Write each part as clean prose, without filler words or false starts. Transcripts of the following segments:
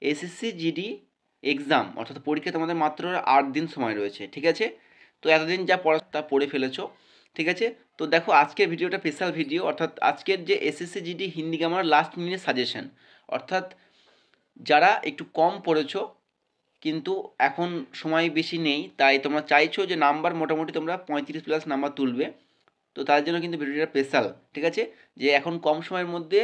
SSC GD exam অর্থাৎ পরীক্ষা তোমাদের মাত্র 8 দিন সময় রয়েছে, ঠিক আছে। তো এতদিন যা পড়া তা পড়ে ফেলেছো, ঠিক আছে। তো দেখো আজকের ভিডিওটা স্পেশাল ভিডিও, অর্থাৎ আজকের যে SSC GD Hindi grammar last minute suggestion, অর্থাৎ যারা একটু কম পড়েছো কিন্তু এখন সময় বেশি নেই, তাই তোমরা চাইছো যে নাম্বার মোটামুটি তোমরা 35+ নাম্বার তুলবে, তো তার জন্য কিন্তু ভিডিওটা স্পেশাল, ঠিক আছে। যে এখন কম সময়ের মধ্যে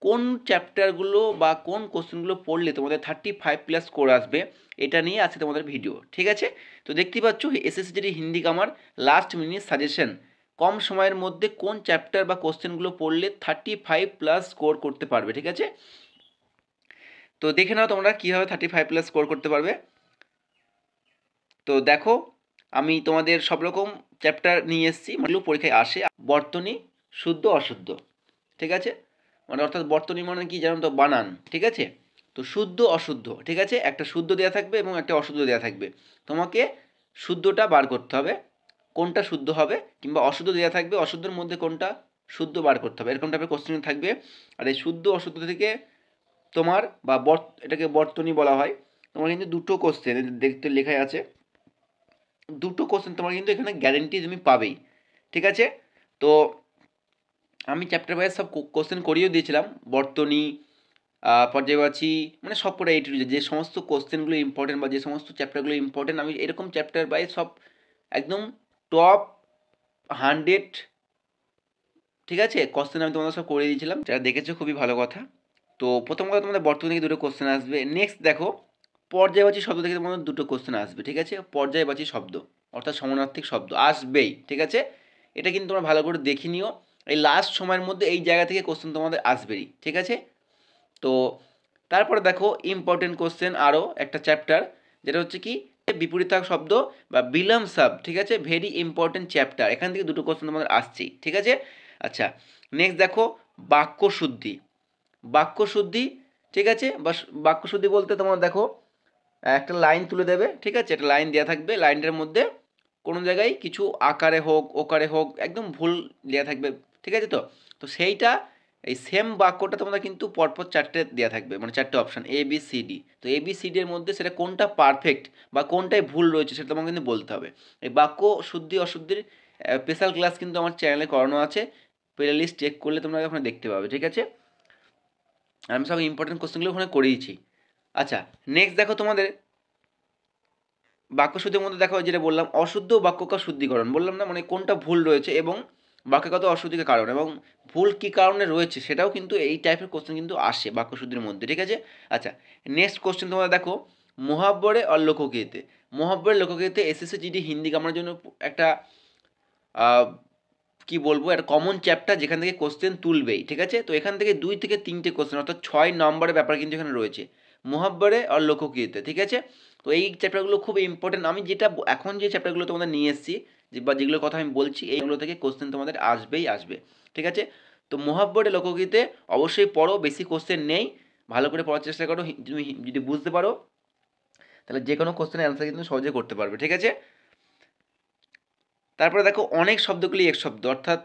কোন চ্যাপ্টারগুলো বা কোন কোশ্চেনগুলো পড়লে তোমাদের 35+ স্কোর আসবে, এটা নিয়ে আছে তোমাদের ভিডিও, ঠিক আছে। তো দেখতেই পাচ্ছ SSC Hindi grammar last minute suggestion, কম সময়ের মধ্যে কোন চ্যাপ্টার বা কোশ্চেনগুলো পড়লে 35+ স্কোর করতে পারবে, ঠিক আছে। তো দেখে নাও তোমরা কীভাবে 35+ স্কোর করতে পারবে। তো দেখো আমি তোমাদের সব রকম চ্যাপ্টার নিয়ে এসেছি, মানে পরীক্ষায় আসে। বর্তনী, শুদ্ধ অশুদ্ধ, ঠিক আছে। মানে অর্থাৎ বর্তনী মানে কি জানো তো, বানান, ঠিক আছে। তো শুদ্ধ অশুদ্ধ, ঠিক আছে, একটা শুদ্ধ দেওয়া থাকবে এবং একটা অশুদ্ধ দেওয়া থাকবে, তোমাকে শুদ্ধটা বার করতে হবে, কোনটা শুদ্ধ হবে, কিংবা অশুদ্ধ দেওয়া থাকবে, অশুদ্ধের মধ্যে কোনটা শুদ্ধ বার করতে হবে, এরকম টাইপের কোশ্চেন থাকবে। আর এই শুদ্ধ অশুদ্ধ থেকে তোমার বা এটাকে বর্তনী বলা হয়, তোমার কিন্তু দুটো কোশ্চেন দেখতে লেখাই আছে, দুটো কোশ্চেন তোমার কিন্তু এখানে গ্যারেন্টি তুমি পাবেই, ঠিক আছে। তো আমি চ্যাপ্টার ওয়াইজ সব কোশ্চেন করিয়েও দিয়েছিলাম, বর্তনী, পর্যায়বাচী, মানে সব কটা এইটু যে সমস্ত কোশ্চেনগুলো ইম্পর্টেন্ট বা যে সমস্ত চ্যাপ্টারগুলো ইম্পর্টেন্ট, আমি এরকম চ্যাপ্টার ওয়াইজ সব একদম টপ 100, ঠিক আছে, কোশ্চেন আমি তোমাদের সব করে দিয়েছিলাম, যারা দেখেছো খুবই ভালো কথা। তো প্রথম কথা তোমাদের বর্তমানে থেকে দুটো কোশ্চেন আসবে। নেক্সট দেখো পর্যায়বাচী শব্দ থেকে তোমাদের দুটো কোশ্চেন আসবে, ঠিক আছে। পর্যায়বাচী শব্দ অর্থাৎ সমানার্থিক শব্দ আসবেই, ঠিক আছে। এটা কিন্তু তোমরা ভালো করে দেখে নিও, এই লাস্ট সময়ের মধ্যে এই জায়গা থেকে কোশ্চেন তোমাদের আসবেই, ঠিক আছে। তো তারপরে দেখো ইম্পর্টেন্ট কোশ্চেন আরও একটা চ্যাপ্টার, যেটা হচ্ছে কি বিপরীতার্থক শব্দ বা বিলম সাব, ঠিক আছে, ভেরি ইম্পর্টেন্ট চ্যাপ্টার, এখান থেকে দুটো কোশ্চেন তোমাদের আসছেই, ঠিক আছে। আচ্ছা নেক্সট দেখো বাক্য শুদ্ধি, বাক্য শুদ্ধি, ঠিক আছে। বা বাক্য শুদ্ধি বলতে তোমার দেখো একটা লাইন তুলে দেবে, ঠিক আছে, একটা লাইন দেওয়া থাকবে, লাইনটার মধ্যে কোনো জায়গায় কিছু আকারে হোক ওকারে হোক একদম ভুল দেওয়া থাকবে, ঠিক আছে। তো তো সেইটা এই সেম বাক্যটা তোমাদের কিন্তু পরপর চারটে দেওয়া থাকবে, মানে চারটে option A B C D. তো এ বি সি ডি এর মধ্যে সেটা কোনটা পারফেক্ট বা কোনটায় ভুল রয়েছে সেটা তোমাকে কিন্তু বলতে হবে। এই বাক্য শুদ্ধি অশুদ্ধির স্পেশাল ক্লাস কিন্তু আমার চ্যানেলে করানো আছে, প্লে লিস্ট চেক করলে তোমরা ওখানে দেখতে পাবে, ঠিক আছে। আমি সব ইম্পর্টেন্ট কোশ্চেনগুলো ওখানে করিয়েছি। আচ্ছা নেক্সট দেখো তোমাদের বাক্য শুদ্ধির মধ্যে দেখো যেটা বললাম অশুদ্ধ বাক্যকার শুদ্ধিকরণ, বললাম না, মানে কোনটা ভুল রয়েছে এবং বাক্যগত অশুদ্ধির কারণ এবং ভুল কী কারণে রয়েছে সেটাও কিন্তু এই টাইপের কোশ্চেন কিন্তু আসে বাক্য শুদ্ধির মধ্যে, ঠিক আছে। আচ্ছা নেক্সট কোশ্চেন তোমরা দেখো মহাব্বরে আর লোকগীতে। মহাব্বরে লোকগীতে এসএসসি জিডি হিন্দি গ্রামারের জন্য একটা কি বলবো একটা কমন চ্যাপ্টার, যেখান থেকে কোশ্চেন তুলবেই, ঠিক আছে। তো এখান থেকে 2 থেকে 3টে কোশ্চেন অর্থাৎ 6 নম্বরের ব্যাপার কিন্তু এখানে রয়েছে মহাব্বরে আর লোকগীতে, ঠিক আছে। তো এই চ্যাপ্টারগুলো খুব ইম্পর্টেন্ট, আমি যেটা এখন যে চ্যাপ্টারগুলো তোমাদের নিয়ে এসেছি বা যেগুলোর কথা আমি বলছি এইগুলো থেকে কোশ্চেন তোমাদের আসবেই আসবে, ঠিক আছে। তো মহাব্বরে লোকগীতে অবশ্যই পড়ো, বেশি কোশ্চেন নেই, ভালো করে পড়ার চেষ্টা করো, তুমি যদি বুঝতে পারো তাহলে যে কোনো কোশ্চেনের অ্যান্সার কিন্তু সহজে করতে পারবে, ঠিক আছে। তারপরে দেখো অনেক শব্দগুলি এক শব্দ, অর্থাৎ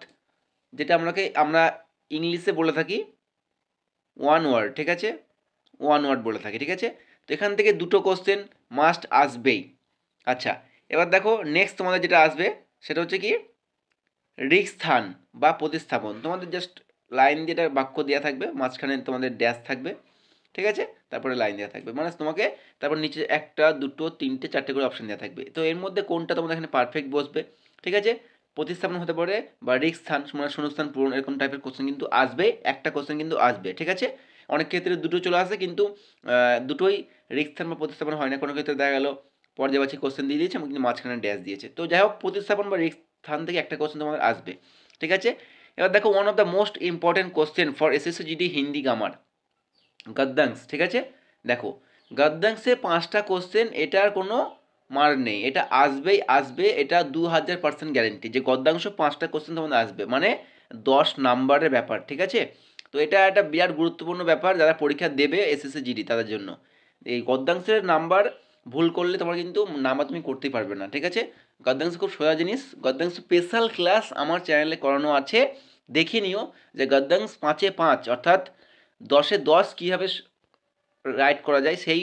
যেটা আমরা ইংলিশে বলে থাকি ওয়ান ওয়ার্ড, ঠিক আছে, ওয়ান ওয়ার্ড বলে থাকি, ঠিক আছে। তো এখান থেকে দুটো কোশ্চেন মাস্ট আসবেই। আচ্ছা এবার দেখো নেক্সট তোমাদের যেটা আসবে সেটা হচ্ছে কি রিক্স্থান বা প্রতিস্থাপন, তোমাদের জাস্ট লাইন যেটা বাক্য দেওয়া থাকবে, মাঝখানে তোমাদের ড্যাশ থাকবে, ঠিক আছে, তারপরে লাইন দেওয়া থাকবে, মানে তোমাকে তারপর নিচে একটা দুটো তিনটে চারটে করে অপশান দেওয়া থাকবে, তো এর মধ্যে কোনটা তোমাদের এখানে পারফেক্ট বসবে, ঠিক আছে। প্রতিস্থাপন হতে পারে বা রিক্স্থান মানে শূন্যস্থান পূরণ, এরকম টাইপের কোশ্চেন কিন্তু আসবে, একটা কোশ্চেন কিন্তু আসবে, ঠিক আছে। অনেক ক্ষেত্রে দুটো চলে আসে কিন্তু দুটোই রিক্স্থান বা প্রতিস্থাপন হয় না, কোনো ক্ষেত্রে দেখা গেল পর্যায়বাচী কোশ্চেন দিয়ে দিয়েছে এবং কিন্তু মাঝখানে ড্যাশ দিয়েছে, তো যাই হোক প্রতিস্থাপন বা রিক্স্থান থেকে একটা কোশ্চেন তোমাদের আসবে, ঠিক আছে। এবার দেখো one of the most important question for SSC GD Hindi grammar গদ্যাংশ, ঠিক আছে। দেখো গদ্যাংশে 5টা কোশ্চেন, এটার কোনো মার নেই, এটা আসবেই আসবে, এটা 2000% গ্যারেন্টি যে গদ্যাংশ 5টা কোশ্চেন তোমাদের আসবে, মানে 10 নাম্বারের ব্যাপার, ঠিক আছে। তো এটা একটা বিরাট গুরুত্বপূর্ণ ব্যাপার যারা পরীক্ষা দেবে এসএসসি জিডি তাদের জন্য, এই গদ্যাংশের নাম্বার ভুল করলে তোমার কিন্তু নাম্বার তুমি করতেই পারবে না, ঠিক আছে। গদ্যাংশ খুব সোজা জিনিস, গদ্যাংশ স্পেশাল ক্লাস আমার চ্যানেলে করানো আছে, দেখে নিও যে গদ্যাংশ 5-এ 5 অর্থাৎ 10-এ 10 কীভাবে রাইট করা যায় সেই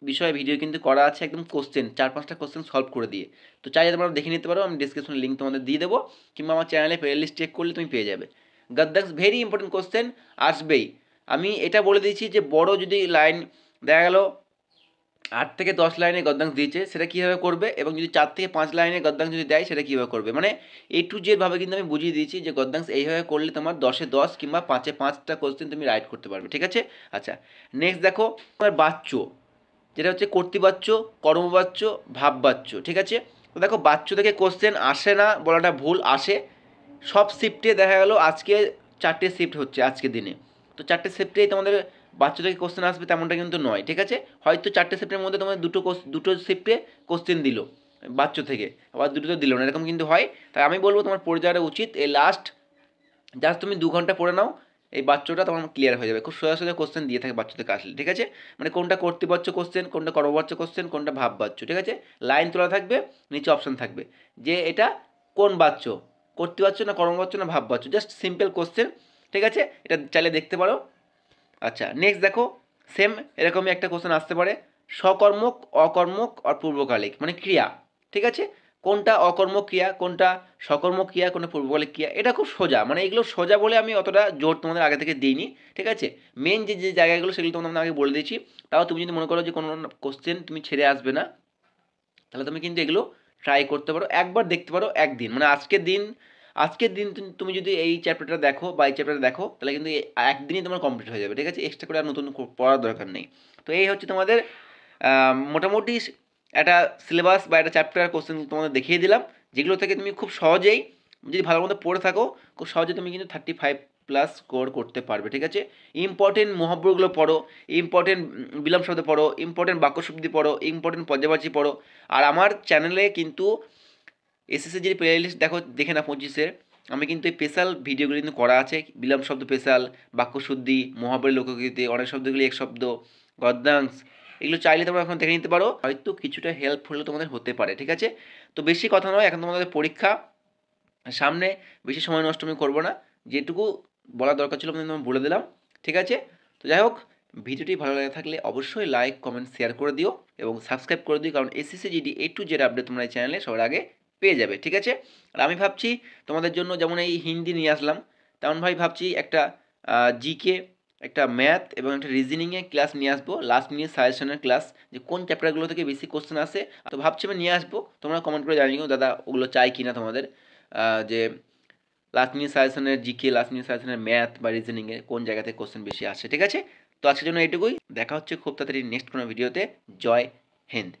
বিষয়ে ভিডিও কিন্তু করা আছে, একদম কোশ্চেন 4-5টা কোশ্চেন সলভ করে দিয়ে। তো চাইলে তোমরা দেখে নিতে পারো, আমি ডিসক্রিপশনে লিঙ্ক তোমাদের দিয়ে দেবো, কিংবা আমার চ্যানেলে প্লে লিস্ট চেক করলে তুমি পেয়ে যাবে। গদ্যাংশ ভেরি ইম্পর্টেন্ট কোশ্চেন আসবেই। আমি এটা বলে দিয়েছি যে বড় যদি লাইন দেখা গেল 8 থেকে 10 লাইনে গদ্যাংশ দিয়েছে সেটা কীভাবে করবে, এবং যদি 4 থেকে 5 লাইনে গদ্যাংশ যদি দেয় সেটা কীভাবে করবে, মানে A to Z ভাবে কিন্তু আমি বুঝিয়ে দিয়েছি যে গদ্যাংশ এইভাবে করলে তোমার 10-এ 10 কিংবা 5-এ 5টা কোশ্চেন তুমি রাইট করতে পারবে, ঠিক আছে। আচ্ছা, নেক্সট দেখো তোমার বাচ্য, যেটা হচ্ছে কর্তৃবাচ্য, কর্মবাচ্য, ভাববাচ্য, ঠিক আছে। তো দেখো বাচ্য থেকে কোশ্চেন আসে না বলাটা ভুল, আসে। সব শিফটে দেখা গেল আজকে 4টে শিফট হচ্ছে আজকের দিনে, তো 4টে শিফটেই তোমাদের বাচ্চা থেকে কোশ্চেন আসবে তেমনটা কিন্তু নয়, ঠিক আছে। হয়তো 4টে শিফটের মধ্যে তোমাদের দুটো শিফটে কোশ্চেন দিল বাচ্চ থেকে, আবার দুটোতে দিল না, এরকম কিন্তু হয়। তাই আমি বলবো তোমার পড়ে যাওয়াটা উচিত, এই লাস্ট জাস্ট তুমি 2 ঘন্টা পড়ে নাও, এই বাচ্চটা তোমার ক্লিয়ার হয়ে যাবে। খুব সোজা সোজা কোশ্চেন দিয়ে থাকে বাচ্চা থেকে আসলে, ঠিক আছে। মানে কোনটা কর্তৃবাচ্য কোশ্চেন, কোনটা কর্মবাচ্য কোশ্চেন, কোনটা ভাববাচ্য, ঠিক আছে। লাইন তোলা থাকবে, নিচে অপশন থাকবে যে এটা কোন বাচ্য, কর্তৃবাচ্য না কর্মবাচ্য না ভাববাচ্য, জাস্ট সিম্পল কোশ্চেন, ঠিক আছে। এটা চাইলে দেখতে পারো। আচ্ছা, নেক্সট দেখো সেম এরকমই একটা কোশ্চেন আসতে পারে, সকর্মক, অকর্মক আর পূর্বকালিক, মানে ক্রিয়া, ঠিক আছে। কোনটা অকর্মক ক্রিয়া, কোনটা সকর্মক ক্রিয়া, কোনটা পূর্বকালিক ক্রিয়া, এটা খুব সোজা, মানে এগুলো সোজা বলে আমি অতটা জোর তোমাদের আগে থেকে দিইনি, ঠিক আছে। মেন যে যে জায়গাগুলো সেগুলো তোমাদের আগে বলে দিয়েছি। তাও তুমি যদি মনে করো যে কোনো কোশ্চেন তুমি ছেড়ে আসবে না, তাহলে তুমি কিন্তু এগুলো ট্রাই করতে পারো, একবার দেখতে পারো একদিন, মানে আজকের দিন তুমি যদি এই চ্যাপ্টারটা দেখো বা এই চ্যাপ্টারটা দেখো, তাহলে কিন্তু একদিনই তোমার কমপ্লিট হয়ে যাবে, ঠিক আছে। এক্সট্রা করে আর নতুন পড়ার দরকার নেই। তো এই হচ্ছে তোমাদের মোটামুটি একটা সিলেবাস বা একটা চ্যাপ্টার কোশ্চেন তোমাদের দেখিয়ে দিলাম, যেগুলো থেকে তুমি খুব সহজেই যদি ভালো মতো পড়ে থাকো, খুব সহজে তুমি কিন্তু 35+ স্কোর করতে পারবে, ঠিক আছে। ইম্পর্টেন্ট মহাব্যগুলো পড়ো, ইম্পর্টেন্ট বিলোম শব্দ পড়ো, ইম্পর্টেন্ট বাক্যশুদ্ধি পড়ো, ইম্পর্টেন্ট পর্যায়বাচী পড়ো। আর আমার চ্যানেলে কিন্তু এসএসসি যদি প্লে লিস্ট দেখে না 25-এর, আমি কিন্তু এই স্পেশাল ভিডিওগুলো কিন্তু করা আছে, বিলোম শব্দ স্পেশাল, বাক্যশুদ্ধি, মহাবলী লোকগীতি, অনেক শব্দগুলি এক শব্দ, গদ্যাংশ, এগুলো চাইলে তোমরা এখন দেখে নিতে পারো, হয়তো কিছুটা হেল্পফুল তোমাদের হতে পারে, ঠিক আছে। তো বেশি কথা নয়, এখন তোমাদের পরীক্ষা সামনে, বেশি সময় নষ্ট আমি করবো না, যেটুকু বলার দরকার ছিল আমি তোমায় বলে দিলাম, ঠিক আছে। তো যাই হোক, ভিডিওটি ভালো লাগে থাকলে অবশ্যই লাইক কমেন্ট শেয়ার করে দিও এবং সাবস্ক্রাইব করে দিও, কারণ SSC GD A to Z update তোমরা এই চ্যানেলে সবার আগে পেয়ে যাবে, ঠিক আছে। আর আমি ভাবছি তোমাদের জন্য যেমন এই হিন্দি নিয়ে আসলাম, তেমন ভাবছি একটা জিকে, একটা ম্যাথ এবং একটা রিজনিংয়ের ক্লাস নিয়ে আসবো, লাস্ট মিনিট সাজেশনের ক্লাস, যে কোন চ্যাপ্টারগুলো থেকে বেশি কোশ্চেন আসে। তো ভাবছি আমি নিয়ে আসবো, তোমরা কমেন্ট করে জানিও দাদা ওগুলো চাই কিনা তোমাদের, যে লাস্ট মিনিট সাজেশনের জিকে, লাস্ট মিনিট সাজেশনের ম্যাথ বা রিজনিংয়ে কোন জায়গা থেকে কোশ্চেন বেশি আসে, ঠিক আছে। তো আজকের জন্য এইটুকুই, দেখা হচ্ছে খুব তাড়াতাড়ি নেক্সট কোনো ভিডিওতে। জয় হিন্দ।